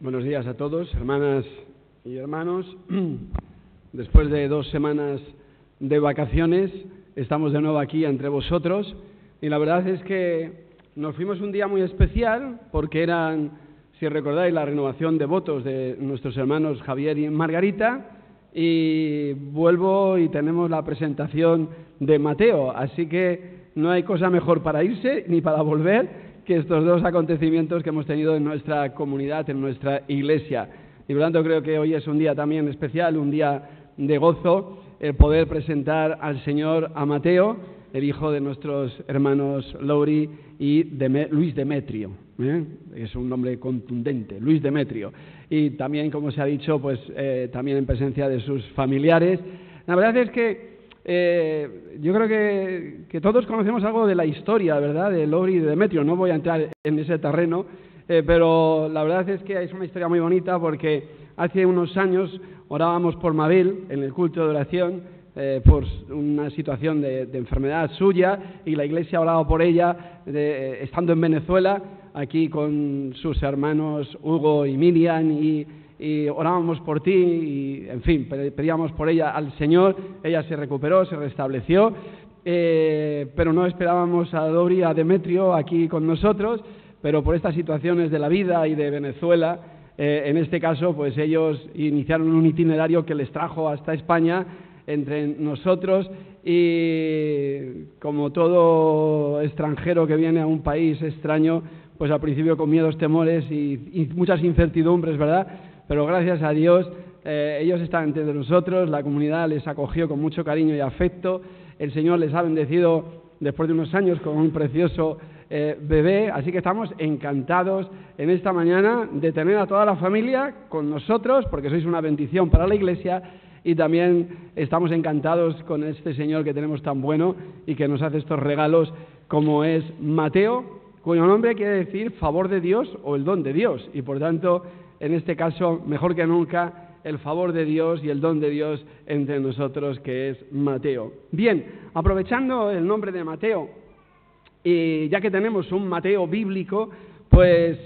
Buenos días a todos, hermanas y hermanos. Después de 2 semanas de vacaciones, estamos de nuevo aquí entre vosotros y la verdad es que nos fuimos un día muy especial porque eran, si recordáis, la renovación de votos de nuestros hermanos Javier y Margarita, y vuelvo y tenemos la presentación de Mateo, así que no hay cosa mejor para irse ni para volver que estos 2 acontecimientos que hemos tenido en nuestra comunidad, en nuestra iglesia. Y por lo tanto creo que hoy es un día también especial, un día de gozo, el poder presentar al Señor a Mateo, el hijo de nuestros hermanos Lauri y Luis Demetrio. Es un nombre contundente, Luis Demetrio. Y también, como se ha dicho, pues también en presencia de sus familiares. La verdad es que yo creo que todos conocemos algo de la historia, ¿verdad?, de Lauri y de Demetrio. No voy a entrar en ese terreno, pero la verdad es que es una historia muy bonita porque hace unos años orábamos por Mabel en el culto de oración por una situación de enfermedad suya, y la iglesia oraba por ella estando en Venezuela, aquí con sus hermanos Hugo y Miriam, y orábamos por ti y, en fin, pedíamos por ella al Señor. Ella se recuperó, se restableció, pero no esperábamos a Lauri y a Demetrio aquí con nosotros, pero por estas situaciones de la vida y de Venezuela, en este caso, pues ellos iniciaron un itinerario que les trajo hasta España entre nosotros, y como todo extranjero que viene a un país extraño, pues al principio con miedos, temores y muchas incertidumbres, ¿verdad? Pero gracias a Dios, ellos están entre nosotros, la comunidad les acogió con mucho cariño y afecto, el Señor les ha bendecido después de unos años con un precioso bebé, así que estamos encantados en esta mañana de tener a toda la familia con nosotros, porque sois una bendición para la iglesia, y también estamos encantados con este Señor que tenemos tan bueno y que nos hace estos regalos como es Mateo, cuyo nombre quiere decir favor de Dios o el don de Dios, y por tanto, en este caso, mejor que nunca, el favor de Dios y el don de Dios entre nosotros, que es Mateo. Bien, aprovechando el nombre de Mateo, y ya que tenemos un Mateo bíblico, pues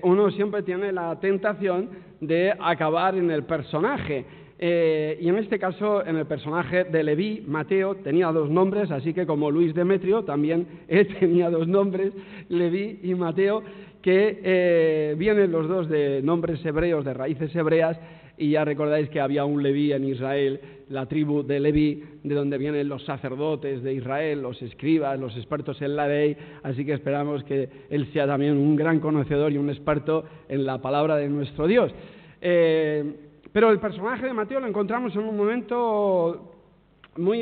uno siempre tiene la tentación de acabar en el personaje. Y en este caso, en el personaje de Leví, Mateo tenía 2 nombres, así que como Luis Demetrio, también él tenía 2 nombres, Leví y Mateo, que vienen los 2 de nombres hebreos, de raíces hebreas, y ya recordáis que había un Leví en Israel, la tribu de Leví, de donde vienen los sacerdotes de Israel, los escribas, los expertos en la ley, así que esperamos que él sea también un gran conocedor y un experto en la palabra de nuestro Dios. Pero el personaje de Mateo lo encontramos en un momento muy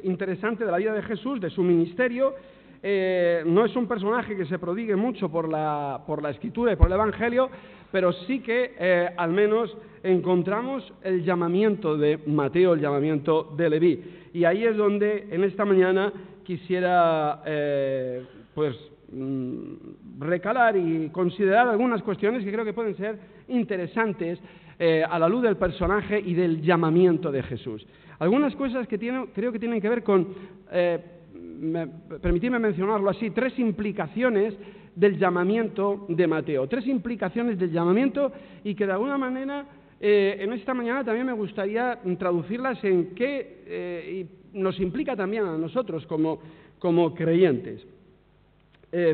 interesante de la vida de Jesús, de su ministerio. No es un personaje que se prodigue mucho por la Escritura y por el Evangelio, pero sí que al menos encontramos el llamamiento de Mateo, el llamamiento de Leví. Y ahí es donde en esta mañana quisiera recalar y considerar algunas cuestiones que creo que pueden ser interesantes a la luz del personaje y del llamamiento de Jesús. Algunas cosas que creo que tienen que ver con, permitidme mencionarlo así, 3 implicaciones del llamamiento de Mateo. 3 implicaciones del llamamiento, y que de alguna manera en esta mañana también me gustaría traducirlas en qué nos implica también a nosotros como creyentes.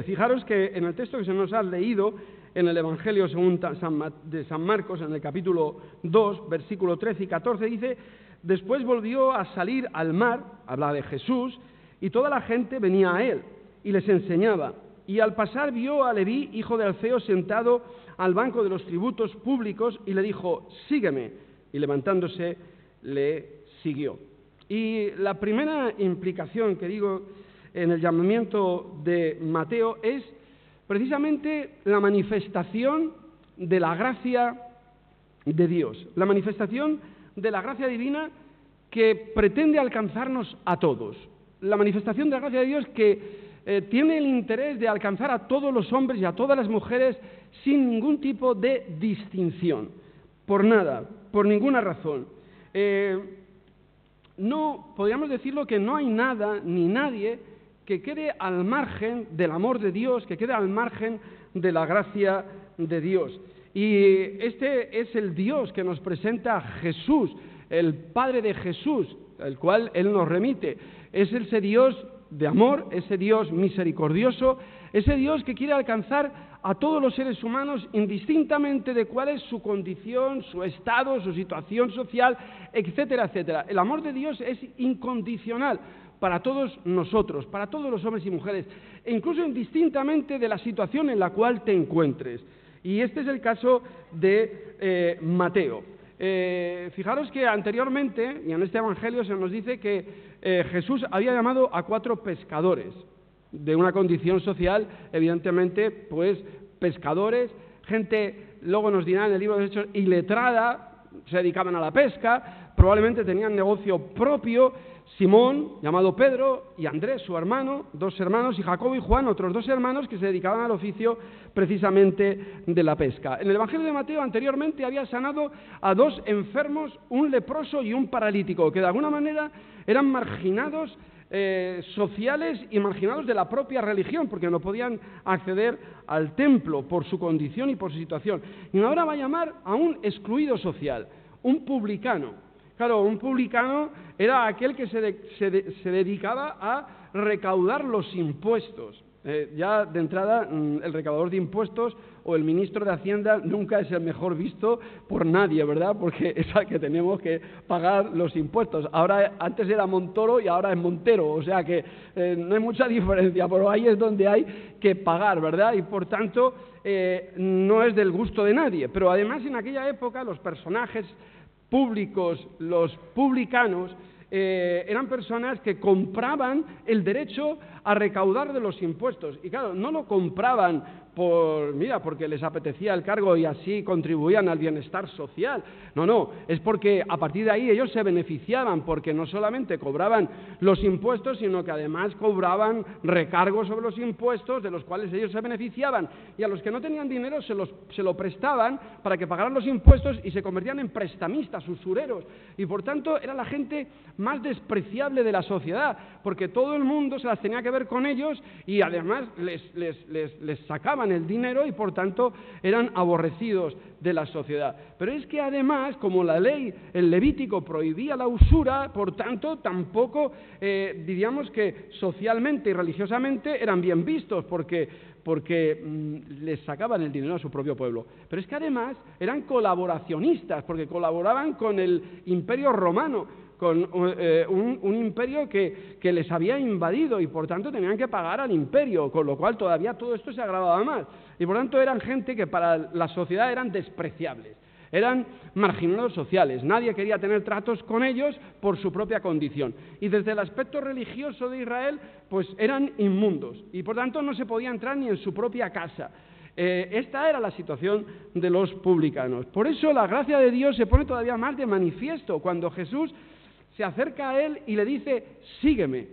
Fijaros que en el texto que se nos ha leído en el Evangelio según de San Marcos, en el capítulo 2, versículo 13 y 14, dice: después volvió a salir al mar, habla de Jesús, y toda la gente venía a él, y les enseñaba. Y al pasar vio a Leví, hijo de Alfeo, sentado al banco de los tributos públicos, y le dijo: sígueme. Y levantándose, le siguió. Y la primera implicación que digo en el llamamiento de Mateo es precisamente la manifestación de la gracia de Dios, la manifestación de la gracia divina que pretende alcanzarnos a todos, la manifestación de la gracia de Dios que tiene el interés de alcanzar a todos los hombres y a todas las mujeres sin ningún tipo de distinción, por nada, por ninguna razón. No, podríamos decirlo que no hay nada ni nadie que quede al margen del amor de Dios, que quede al margen de la gracia de Dios. Y este es el Dios que nos presenta Jesús, el Padre de Jesús, el cual Él nos remite. Es ese Dios de amor, ese Dios misericordioso, ese Dios que quiere alcanzar a todos los seres humanos indistintamente de cuál es su condición, su estado, su situación social, etcétera, etcétera. El amor de Dios es incondicional para todos nosotros, para todos los hombres y mujeres, e incluso indistintamente de la situación en la cual te encuentres. Y este es el caso de Mateo. Fijaros que anteriormente, y en este Evangelio se nos dice que Jesús había llamado a 4 pescadores, de una condición social, evidentemente, pues pescadores, gente, luego nos dirá en el libro de Hechos, iletrada, se dedicaban a la pesca, probablemente tenían negocio propio. Simón, llamado Pedro, y Andrés, su hermano, 2 hermanos, y Jacobo y Juan, otros 2 hermanos que se dedicaban al oficio precisamente de la pesca. En el Evangelio de Mateo anteriormente había sanado a 2 enfermos, un leproso y un paralítico, que de alguna manera eran marginados sociales y marginados de la propia religión, porque no podían acceder al templo por su condición y por su situación. Y ahora va a llamar a un excluido social, un publicano. Claro, un publicano era aquel que se dedicaba a recaudar los impuestos. Ya de entrada, el recaudador de impuestos o el ministro de Hacienda nunca es el mejor visto por nadie, ¿verdad? Porque es al que tenemos que pagar los impuestos. Antes era Montoro y ahora es Montero, o sea que no hay mucha diferencia, pero ahí es donde hay que pagar, ¿verdad? Y por tanto, no es del gusto de nadie. Pero además, en aquella época, los personajes públicos, los publicanos, eran personas que compraban el derecho a recaudar de los impuestos. Y claro, no lo compraban porque les apetecía el cargo y así contribuían al bienestar social. No, es porque a partir de ahí ellos se beneficiaban, porque no solamente cobraban los impuestos, sino que además cobraban recargos sobre los impuestos, de los cuales ellos se beneficiaban. Y a los que no tenían dinero se lo prestaban para que pagaran los impuestos y se convertían en prestamistas, usureros. Y por tanto era la gente más despreciable de la sociedad, porque todo el mundo se las tenía que ver con ellos y además les sacaban el dinero y por tanto eran aborrecidos de la sociedad. Pero es que además, como la ley, el Levítico prohibía la usura, por tanto tampoco diríamos que socialmente y religiosamente eran bien vistos, porque les sacaban el dinero a su propio pueblo. Pero es que además eran colaboracionistas, porque colaboraban con el Imperio Romano, con un imperio que les había invadido y por tanto tenían que pagar al imperio, con lo cual todavía todo esto se agravaba más. Y por tanto eran gente que para la sociedad eran despreciables, eran marginados sociales, nadie quería tener tratos con ellos por su propia condición. Y desde el aspecto religioso de Israel, pues eran inmundos y por tanto no se podía entrar ni en su propia casa. Esta era la situación de los publicanos. Por eso la gracia de Dios se pone todavía más de manifiesto cuando Jesús se acerca a él y le dice, sígueme.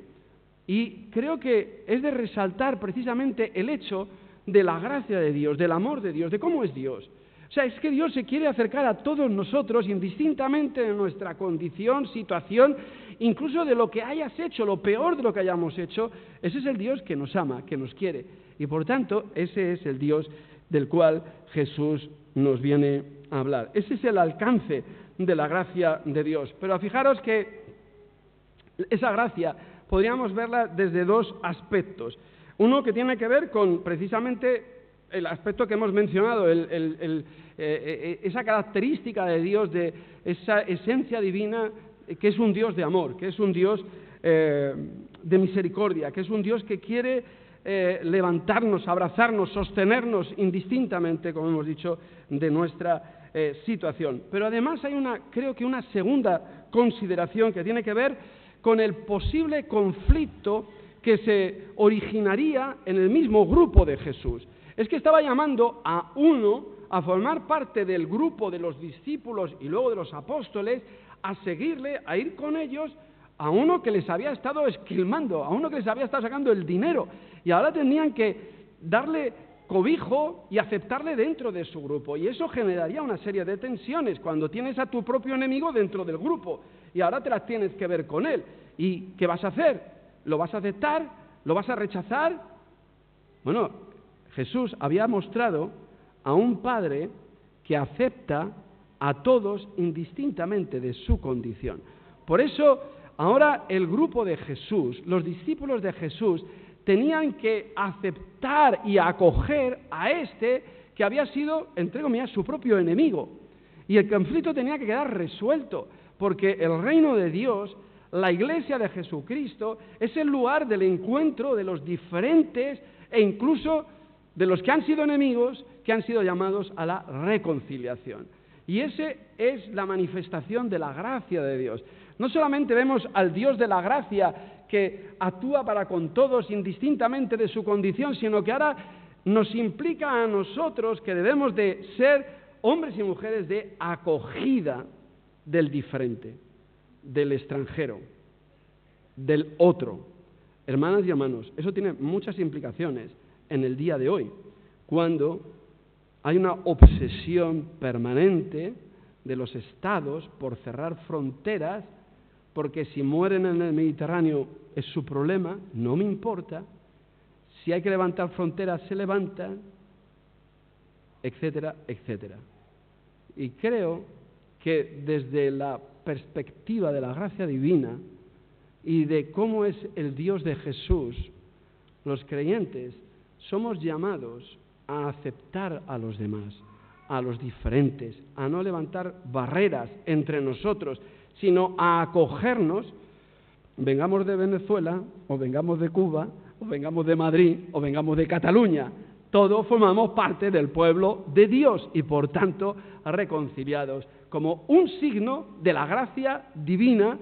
Y creo que es de resaltar precisamente el hecho de la gracia de Dios, del amor de Dios, de cómo es Dios. O sea, es que Dios se quiere acercar a todos nosotros, indistintamente de nuestra condición, situación, incluso de lo que hayas hecho, lo peor de lo que hayamos hecho. Ese es el Dios que nos ama, que nos quiere. Y por tanto, ese es el Dios del cual Jesús nos viene a hablar. Ese es el alcance de la gracia de Dios. Pero fijaros que esa gracia podríamos verla desde 2 aspectos. Uno que tiene que ver con precisamente el aspecto que hemos mencionado, esa característica de Dios, de esa esencia divina, que es un Dios de amor, que es un Dios de misericordia, que es un Dios que quiere levantarnos, abrazarnos, sostenernos indistintamente, como hemos dicho, de nuestra situación. Pero además hay creo que una segunda consideración que tiene que ver con el posible conflicto que se originaría en el mismo grupo de Jesús. Es que estaba llamando a uno a formar parte del grupo de los discípulos y luego de los apóstoles, a seguirle, a ir con ellos, a uno que les había estado esquilmando, a uno que les había estado sacando el dinero, y ahora tenían que darle cobijo y aceptarle dentro de su grupo, y eso generaría una serie de tensiones cuando tienes a tu propio enemigo dentro del grupo, y ahora te las tienes que ver con él. ¿Y qué vas a hacer? ¿Lo vas a aceptar? ¿Lo vas a rechazar? Bueno, Jesús había mostrado a un padre que acepta a todos indistintamente de su condición. Por eso, ahora el grupo de Jesús, los discípulos de Jesús, tenían que aceptar y acoger a este que había sido, entre comillas, su propio enemigo. Y el conflicto tenía que quedar resuelto, porque el reino de Dios, la iglesia de Jesucristo, es el lugar del encuentro de los diferentes e incluso de los que han sido enemigos, que han sido llamados a la reconciliación. Y esa es la manifestación de la gracia de Dios. No solamente vemos al Dios de la gracia que actúa para con todos indistintamente de su condición, sino que ahora nos implica a nosotros que debemos de ser hombres y mujeres de acogida del diferente, del extranjero, del otro. Hermanas y hermanos, eso tiene muchas implicaciones en el día de hoy, cuando hay una obsesión permanente de los estados por cerrar fronteras, porque si mueren en el Mediterráneo es su problema, no me importa, si hay que levantar fronteras se levantan, etcétera, etcétera. Y creo que desde la perspectiva de la gracia divina y de cómo es el Dios de Jesús, los creyentes somos llamados a aceptar a los demás, a los diferentes, a no levantar barreras entre nosotros, sino a acogernos, vengamos de Venezuela, o vengamos de Cuba, o vengamos de Madrid, o vengamos de Cataluña. Todos formamos parte del pueblo de Dios y, por tanto, reconciliados, como un signo de la gracia divina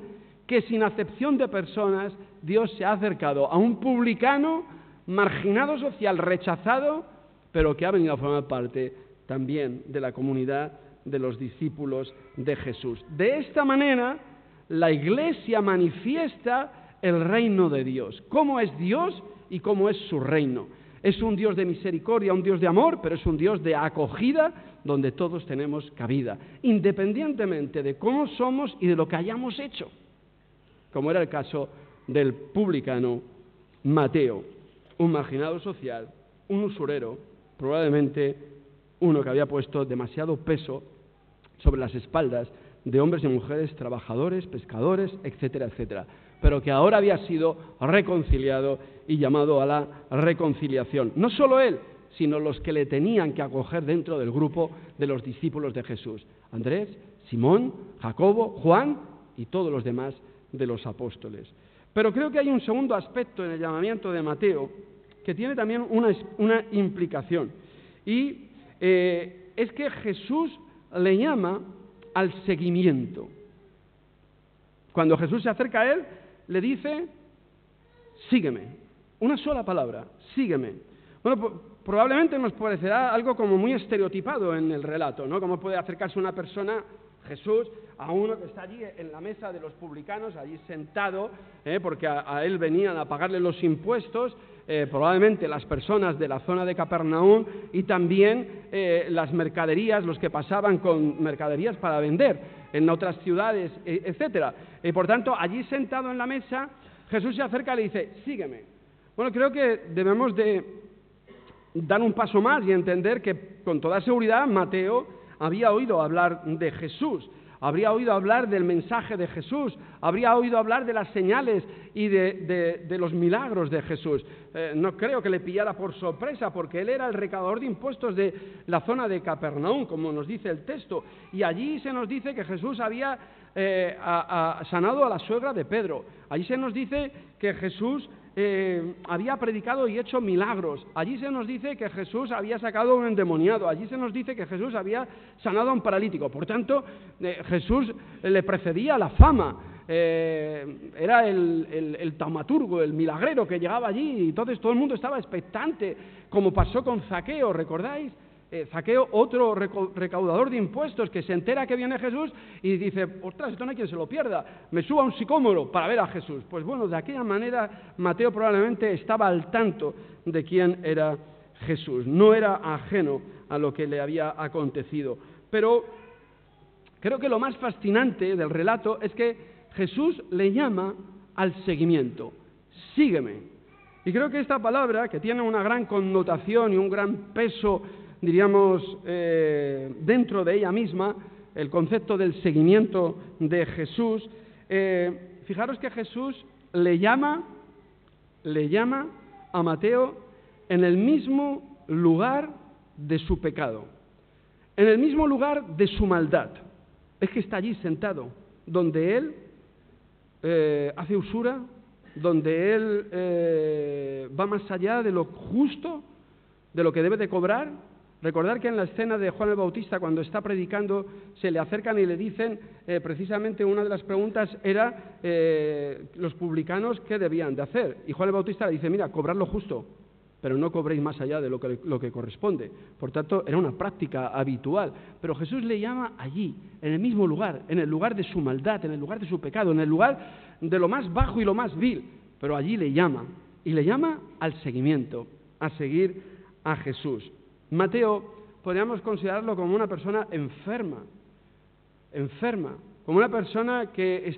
que, sin acepción de personas, Dios se ha acercado a un publicano marginado social, rechazado, pero que ha venido a formar parte también de la comunidad de los discípulos de Jesús. De esta manera, la Iglesia manifiesta el reino de Dios. ¿Cómo es Dios y cómo es su reino? Es un Dios de misericordia, un Dios de amor, pero es un Dios de acogida donde todos tenemos cabida, independientemente de cómo somos y de lo que hayamos hecho, como era el caso del publicano Mateo, un marginado social, un usurero, probablemente uno que había puesto demasiado peso sobre las espaldas de hombres y mujeres, trabajadores, pescadores, etcétera, etcétera, pero que ahora había sido reconciliado y llamado a la reconciliación. No solo él, sino los que le tenían que acoger dentro del grupo de los discípulos de Jesús: Andrés, Simón, Jacobo, Juan y todos los demás de los apóstoles. Pero creo que hay un segundo aspecto en el llamamiento de Mateo que tiene también una implicación, y es que Jesús le llama al seguimiento. Cuando Jesús se acerca a él, le dice: sígueme. Una sola palabra: sígueme. Bueno, probablemente nos parecerá algo como muy estereotipado en el relato, ¿no? ¿Cómo puede acercarse una persona, Jesús, a uno que está allí en la mesa de los publicanos, allí sentado, porque a él venían a pagarle los impuestos, probablemente las personas de la zona de Capernaum y también las mercaderías, los que pasaban con mercaderías para vender en otras ciudades, etcétera. Y por tanto, allí sentado en la mesa, Jesús se acerca y le dice: sígueme. Bueno, creo que debemos de dar un paso más y entender que con toda seguridad Mateo había oído hablar de Jesús, habría oído hablar del mensaje de Jesús, habría oído hablar de las señales y de los milagros de Jesús. No creo que le pillara por sorpresa, porque él era el recaudador de impuestos de la zona de Capernaum, como nos dice el texto, y allí se nos dice que Jesús había sanado a la suegra de Pedro. Allí se nos dice que Jesús había predicado y hecho milagros. Allí se nos dice que Jesús había sacado a un endemoniado. Allí se nos dice que Jesús había sanado a un paralítico. Por tanto, Jesús le precedía la fama. Era el taumaturgo, el milagrero que llegaba allí, y entonces todo el mundo estaba expectante, como pasó con Zaqueo, ¿recordáis? Zaqueo, otro recaudador de impuestos, que se entera que viene Jesús y dice: ostras, esto no hay quien se lo pierda, me subo a un sicómoro para ver a Jesús. Pues bueno, de aquella manera Mateo probablemente estaba al tanto de quién era Jesús, no era ajeno a lo que le había acontecido. Pero creo que lo más fascinante del relato es que Jesús le llama al seguimiento: sígueme. Y creo que esta palabra, que tiene una gran connotación y un gran peso diríamos, dentro de ella misma, el concepto del seguimiento de Jesús. Fijaros que Jesús le llama a Mateo en el mismo lugar de su pecado, en el mismo lugar de su maldad. Es que está allí sentado, donde él hace usura, donde él va más allá de lo justo, de lo que debe de cobrar. Recordar que en la escena de Juan el Bautista, cuando está predicando, se le acercan y le dicen, precisamente una de las preguntas era los publicanos qué debían de hacer. Y Juan el Bautista le dice, mira, cobrad lo justo, pero no cobréis más allá de lo que corresponde. Por tanto, era una práctica habitual. Pero Jesús le llama allí, en el mismo lugar, en el lugar de su maldad, en el lugar de su pecado, en el lugar de lo más bajo y lo más vil. Pero allí le llama, y le llama al seguimiento, a seguir a Jesús. Mateo podríamos considerarlo como una persona enferma, como una persona que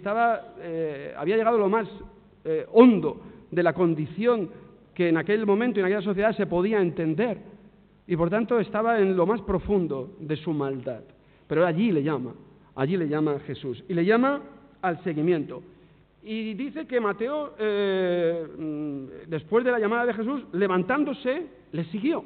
había llegado a lo más hondo de la condición que en aquel momento y en aquella sociedad se podía entender, y por tanto estaba en lo más profundo de su maldad. Pero allí le llama Jesús, y le llama al seguimiento. Y dice que Mateo, después de la llamada de Jesús, levantándose, le siguió.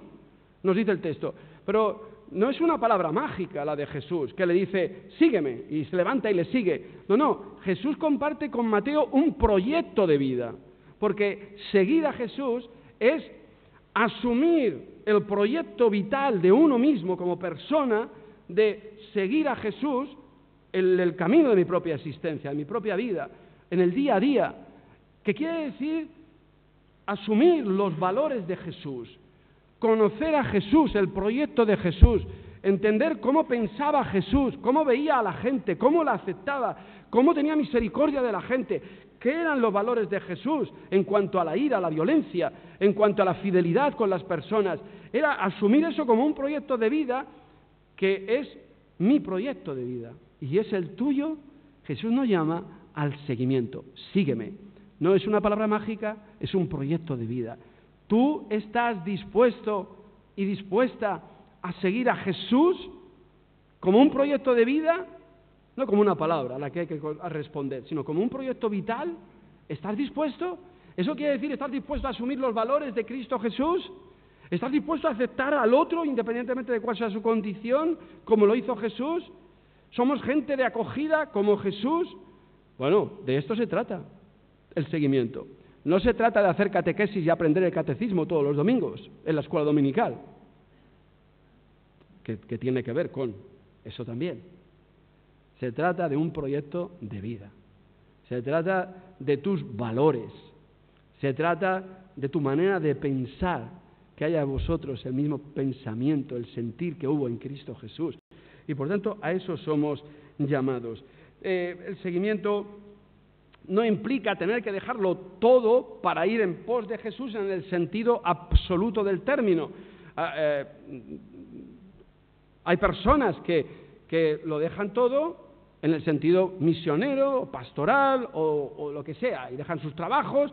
Nos dice el texto, pero no es una palabra mágica la de Jesús, que le dice, sígueme, y se levanta y le sigue. No, Jesús comparte con Mateo un proyecto de vida, porque seguir a Jesús es asumir el proyecto vital de uno mismo como persona, de seguir a Jesús en el camino de mi propia existencia, en mi propia vida, en el día a día, que quiere decir asumir los valores de Jesús, conocer a Jesús, el proyecto de Jesús, entender cómo pensaba Jesús, cómo veía a la gente, cómo la aceptaba, cómo tenía misericordia de la gente, qué eran los valores de Jesús en cuanto a la ira, a la violencia, en cuanto a la fidelidad con las personas. Era asumir eso como un proyecto de vida que es mi proyecto de vida y es el tuyo. Jesús nos llama al seguimiento, sígueme. No es una palabra mágica, es un proyecto de vida. ¿Tú estás dispuesto y dispuesta a seguir a Jesús como un proyecto de vida? No como una palabra a la que hay que responder, sino como un proyecto vital. ¿Estás dispuesto? ¿Eso quiere decir estar dispuesto a asumir los valores de Cristo Jesús? ¿Estás dispuesto a aceptar al otro independientemente de cuál sea su condición, como lo hizo Jesús? ¿Somos gente de acogida como Jesús? Bueno, de esto se trata el seguimiento. No se trata de hacer catequesis y aprender el catecismo todos los domingos en la escuela dominical, que tiene que ver con eso también. Se trata de un proyecto de vida. Se trata de tus valores. Se trata de tu manera de pensar, que haya en vosotros el mismo pensamiento, el sentir que hubo en Cristo Jesús. Y por tanto, a eso somos llamados. El seguimiento no implica tener que dejarlo todo para ir en pos de Jesús en el sentido absoluto del término. Hay personas que lo dejan todo en el sentido misionero, pastoral o lo que sea, y dejan sus trabajos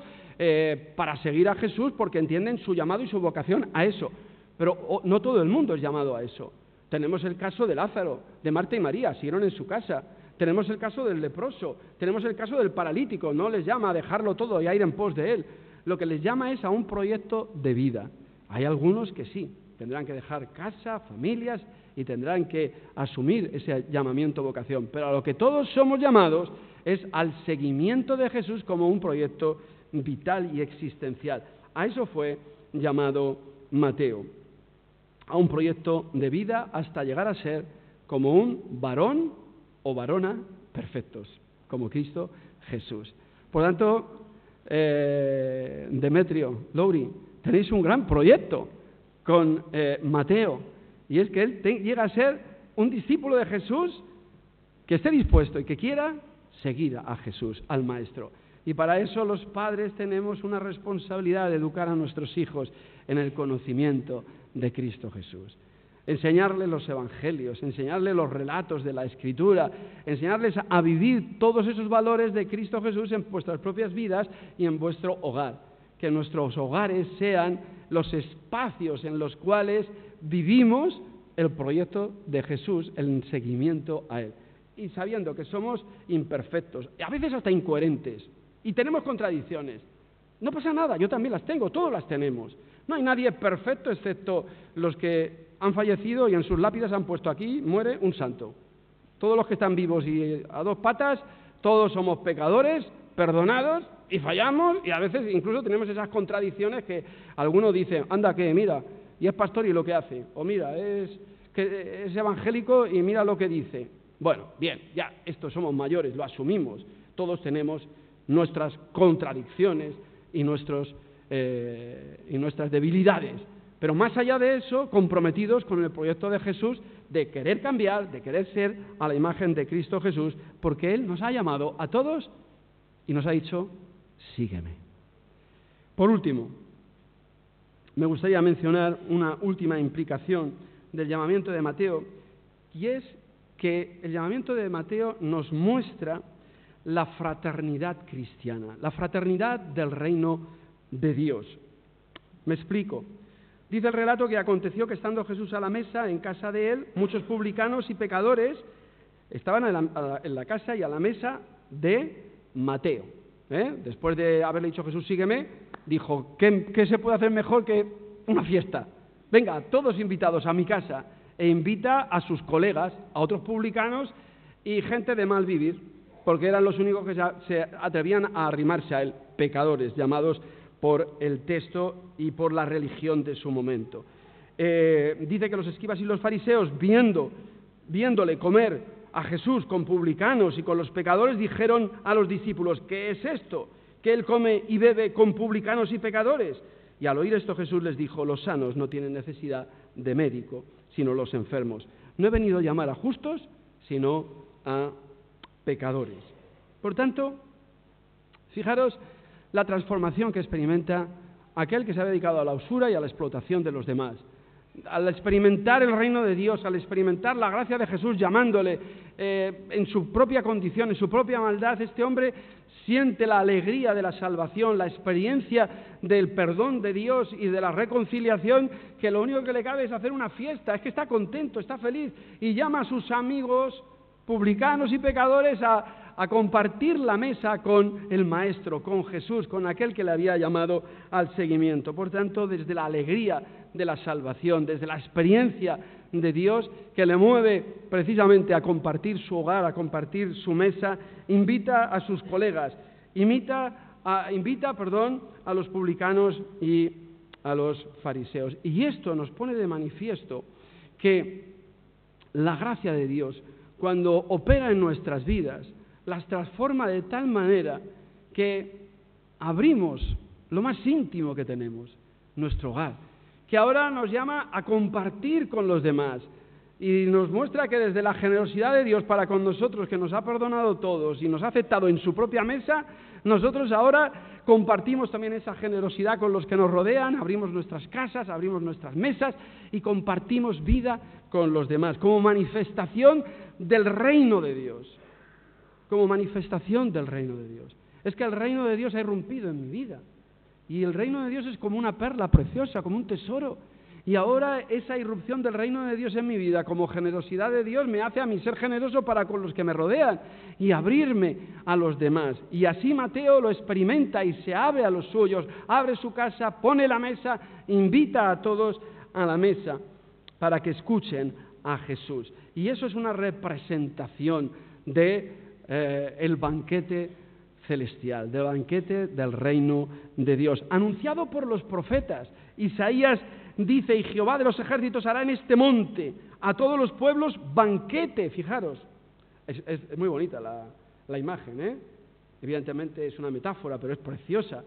para seguir a Jesús porque entienden su llamado y su vocación a eso. Pero no todo el mundo es llamado a eso. Tenemos el caso de Lázaro, de Marta y María, siguieron en su casa. Tenemos el caso del leproso, tenemos el caso del paralítico. No les llama a dejarlo todo y a ir en pos de él. Lo que les llama es a un proyecto de vida. Hay algunos que sí, tendrán que dejar casa, familias y tendrán que asumir ese llamamiento, vocación. Pero a lo que todos somos llamados es al seguimiento de Jesús como un proyecto vital y existencial. A eso fue llamado Mateo, a un proyecto de vida hasta llegar a ser como un varón o varona perfectos, como Cristo Jesús. Por tanto, Demetrio, Lauri, tenéis un gran proyecto con Mateo, y es que él llega a ser un discípulo de Jesús que esté dispuesto y que quiera seguir a Jesús, al Maestro. Y para eso los padres tenemos una responsabilidad de educar a nuestros hijos en el conocimiento de Cristo Jesús. Enseñarles los evangelios, enseñarles los relatos de la Escritura, enseñarles a vivir todos esos valores de Cristo Jesús en vuestras propias vidas y en vuestro hogar. que nuestros hogares sean los espacios en los cuales vivimos el proyecto de Jesús, el seguimiento a Él. Y sabiendo que somos imperfectos, a veces hasta incoherentes, y tenemos contradicciones. No pasa nada, yo también las tengo, todos las tenemos. No hay nadie perfecto excepto los que han fallecido y en sus lápidas han puesto aquí, muere un santo. Todos los que están vivos y a dos patas, todos somos pecadores, perdonados, y fallamos, y a veces incluso tenemos esas contradicciones que algunos dicen, anda que mira, y es pastor y lo que hace, o mira, es evangélico y mira lo que dice. Bueno, bien, ya, estos somos mayores, lo asumimos, todos tenemos nuestras contradicciones y nuestras debilidades, pero más allá de eso, comprometidos con el proyecto de Jesús de querer cambiar, de querer ser a la imagen de Cristo Jesús, porque Él nos ha llamado a todos y nos ha dicho, sígueme. Por último, me gustaría mencionar una última implicación del llamamiento de Mateo, y es que el llamamiento de Mateo nos muestra la fraternidad cristiana, la fraternidad del reino de Dios. Me explico. Dice el relato que aconteció que estando Jesús a la mesa en casa de él, muchos publicanos y pecadores estaban en la casa y a la mesa de Mateo. Después de haberle dicho Jesús, sígueme, dijo, ¿qué se puede hacer mejor que una fiesta? Venga, todos invitados a mi casa, e invita a sus colegas, a otros publicanos y gente de mal vivir, porque eran los únicos que se atrevían a arrimarse a él, pecadores, llamados por el texto y por la religión de su momento. Dice que los escribas y los fariseos, viéndole comer a Jesús con publicanos y con los pecadores, dijeron a los discípulos, ¿qué es esto? ¿Que él come y bebe con publicanos y pecadores? Y al oír esto Jesús les dijo, los sanos no tienen necesidad de médico, sino los enfermos. No he venido a llamar a justos, sino a pecadores. Por tanto, fijaros la transformación que experimenta aquel que se ha dedicado a la usura y a la explotación de los demás. Al experimentar el reino de Dios, al experimentar la gracia de Jesús llamándole en su propia condición, en su propia maldad, este hombre siente la alegría de la salvación, la experiencia del perdón de Dios y de la reconciliación, que lo único que le cabe es hacer una fiesta, es que está contento, está feliz, y llama a sus amigos publicanos y pecadores a compartir la mesa con el Maestro, con Jesús, con aquel que le había llamado al seguimiento. Por tanto, desde la alegría de la salvación, desde la experiencia de Dios que le mueve precisamente a compartir su hogar, a compartir su mesa, invita a sus colegas, invita a los publicanos y a los fariseos. Y esto nos pone de manifiesto que la gracia de Dios, cuando opera en nuestras vidas, las transforma de tal manera que abrimos lo más íntimo que tenemos, nuestro hogar, que ahora nos llama a compartir con los demás y nos muestra que desde la generosidad de Dios para con nosotros, que nos ha perdonado todos y nos ha aceptado en su propia mesa, nosotros ahora compartimos también esa generosidad con los que nos rodean, abrimos nuestras casas, abrimos nuestras mesas y compartimos vida con los demás, como manifestación del reino de Dios. Como manifestación del reino de Dios. Es que el reino de Dios ha irrumpido en mi vida. Y el reino de Dios es como una perla preciosa, como un tesoro. Y ahora esa irrupción del reino de Dios en mi vida, como generosidad de Dios, me hace a mí ser generoso para con los que me rodean y abrirme a los demás. Y así Mateo lo experimenta y se abre a los suyos, abre su casa, pone la mesa, invita a todos a la mesa para que escuchen a Jesús. Y eso es una representación de el banquete celestial, del banquete del reino de Dios, anunciado por los profetas. Isaías dice, y Jehová de los ejércitos hará en este monte a todos los pueblos banquete. Fijaros, es muy bonita la imagen, Evidentemente es una metáfora, pero es preciosa.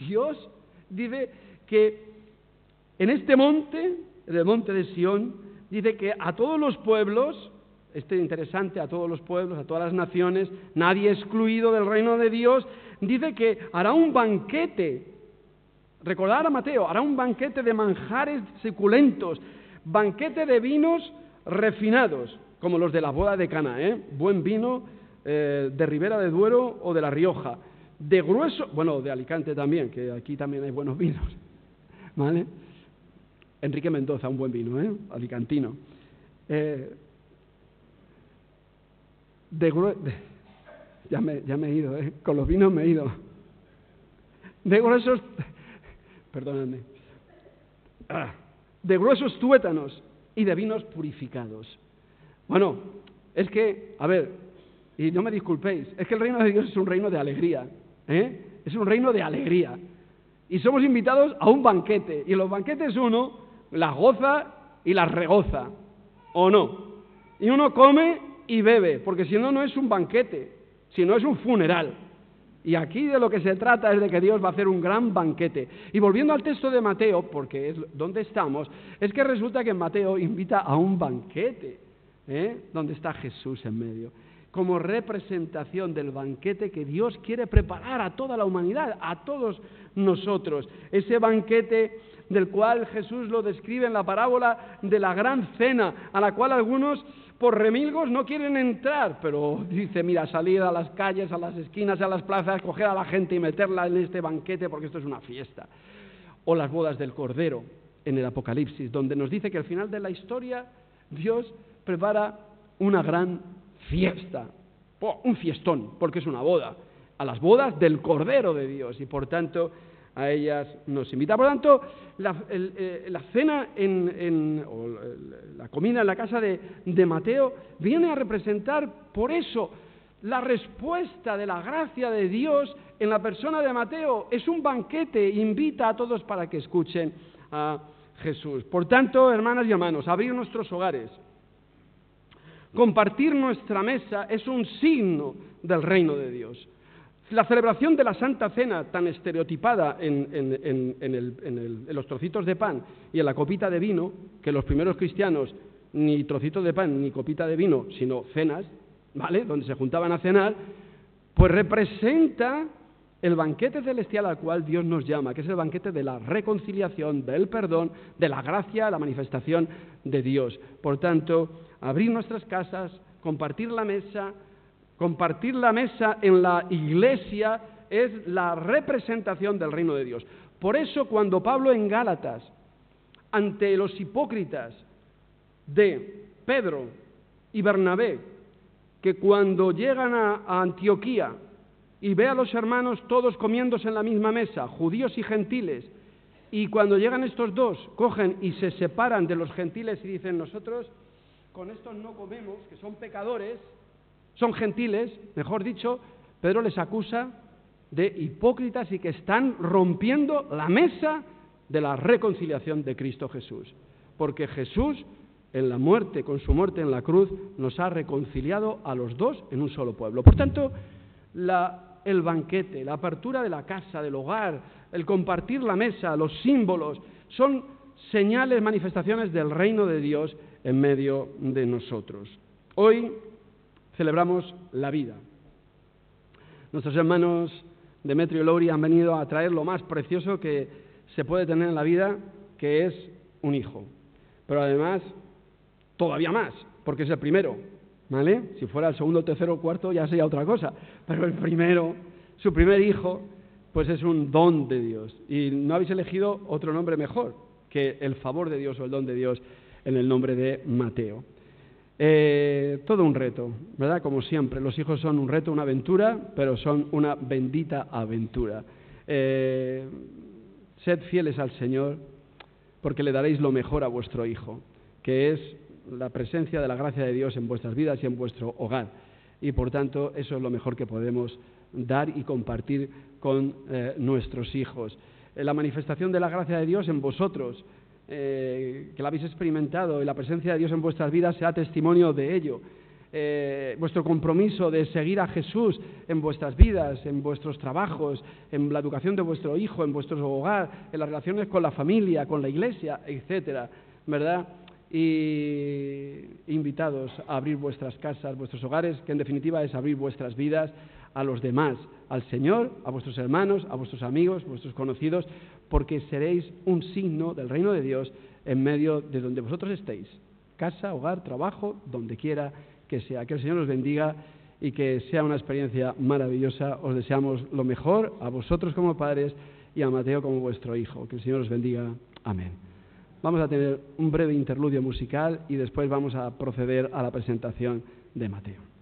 Dios dice que en este monte, en el monte de Sión, dice que a todos los pueblos, interesante, a todos los pueblos, a todas las naciones, nadie excluido del reino de Dios, dice que hará un banquete. Recordad a Mateo, hará un banquete de manjares suculentos, banquete de vinos refinados, como los de la boda de Cana, buen vino de Ribera de Duero o de La Rioja, de grueso, bueno, de Alicante también, que aquí también hay buenos vinos, ¿vale? Enrique Mendoza, un buen vino, alicantino. Ya me he ido, con los vinos me he ido. De gruesos, perdóname, de gruesos tuétanos y de vinos purificados. Bueno, es que, a ver, y no me disculpéis, es que el reino de Dios es un reino de alegría, es un reino de alegría. Y somos invitados a un banquete, y en los banquetes uno las goza y las regoza, ¿o no? Y uno come y bebe, porque si no, no es un banquete, sino es un funeral. Y aquí de lo que se trata es de que Dios va a hacer un gran banquete. Y volviendo al texto de Mateo, porque es donde estamos, es que resulta que Mateo invita a un banquete, donde está Jesús en medio, como representación del banquete que Dios quiere preparar a toda la humanidad, a todos nosotros. Ese banquete del cual Jesús lo describe en la parábola de la gran cena, a la cual algunos por remilgos no quieren entrar, pero dice, mira, salir a las calles, a las esquinas, a las plazas, coger a la gente y meterla en este banquete porque esto es una fiesta. O las bodas del Cordero en el Apocalipsis, donde nos dice que al final de la historia Dios prepara una gran fiesta, un fiestón, porque es una boda, a las bodas del Cordero de Dios, y por tanto a ellas nos invita. Por lo tanto, la cena o la comida en la casa de Mateo viene a representar, por eso, la respuesta de la gracia de Dios en la persona de Mateo. Es un banquete, invita a todos para que escuchen a Jesús. Por tanto, hermanas y hermanos, abrir nuestros hogares, compartir nuestra mesa es un signo del reino de Dios. La celebración de la Santa Cena, tan estereotipada en los trocitos de pan y en la copita de vino, que los primeros cristianos ni trocitos de pan ni copita de vino, sino cenas, ¿vale?, donde se juntaban a cenar, pues representa el banquete celestial al cual Dios nos llama, que es el banquete de la reconciliación, del perdón, de la gracia, la manifestación de Dios. Por tanto, abrir nuestras casas, compartir la mesa en la iglesia es la representación del reino de Dios. Por eso cuando Pablo en Gálatas, ante los hipócritas de Pedro y Bernabé, que cuando llegan a Antioquía y ve a los hermanos todos comiéndose en la misma mesa, judíos y gentiles, y cuando llegan estos dos, cogen y se separan de los gentiles y dicen, nosotros con estos no comemos, que son pecadores, son gentiles, mejor dicho, Pedro les acusa de hipócritas y que están rompiendo la mesa de la reconciliación de Cristo Jesús. Porque Jesús, en la muerte, con su muerte en la cruz, nos ha reconciliado a los dos en un solo pueblo. Por tanto, el banquete, la apertura de la casa, del hogar, el compartir la mesa, los símbolos, son señales, manifestaciones del reino de Dios en medio de nosotros. Hoy celebramos la vida. Nuestros hermanos Demetrio y Lori han venido a traer lo más precioso que se puede tener en la vida, que es un hijo. Pero además, todavía más, porque es el primero, ¿vale? Si fuera el segundo, tercero o cuarto ya sería otra cosa. Pero el primero, su primer hijo, pues es un don de Dios. Y no habéis elegido otro nombre mejor que el favor de Dios o el don de Dios en el nombre de Mateo. Todo un reto, ¿verdad? Como siempre, los hijos son un reto, una aventura, pero son una bendita aventura. Sed fieles al Señor, porque le daréis lo mejor a vuestro hijo, que es la presencia de la gracia de Dios en vuestras vidas y en vuestro hogar. Y por tanto, eso es lo mejor que podemos dar y compartir con nuestros hijos. La manifestación de la gracia de Dios en vosotros, que la habéis experimentado, y la presencia de Dios en vuestras vidas sea testimonio de ello. Vuestro compromiso de seguir a Jesús en vuestras vidas, en vuestros trabajos, en la educación de vuestro hijo, en vuestro hogar, en las relaciones con la familia, con la iglesia, etcétera, ¿verdad? Y invitados a abrir vuestras casas, vuestros hogares, que en definitiva es abrir vuestras vidas a los demás, al Señor, a vuestros hermanos, a vuestros amigos, vuestros conocidos, porque seréis un signo del reino de Dios en medio de donde vosotros estéis, casa, hogar, trabajo, donde quiera que sea. Que el Señor os bendiga y que sea una experiencia maravillosa. Os deseamos lo mejor a vosotros como padres y a Mateo como vuestro hijo. Que el Señor os bendiga. Amén. Vamos a tener un breve interludio musical y después vamos a proceder a la presentación de Mateo.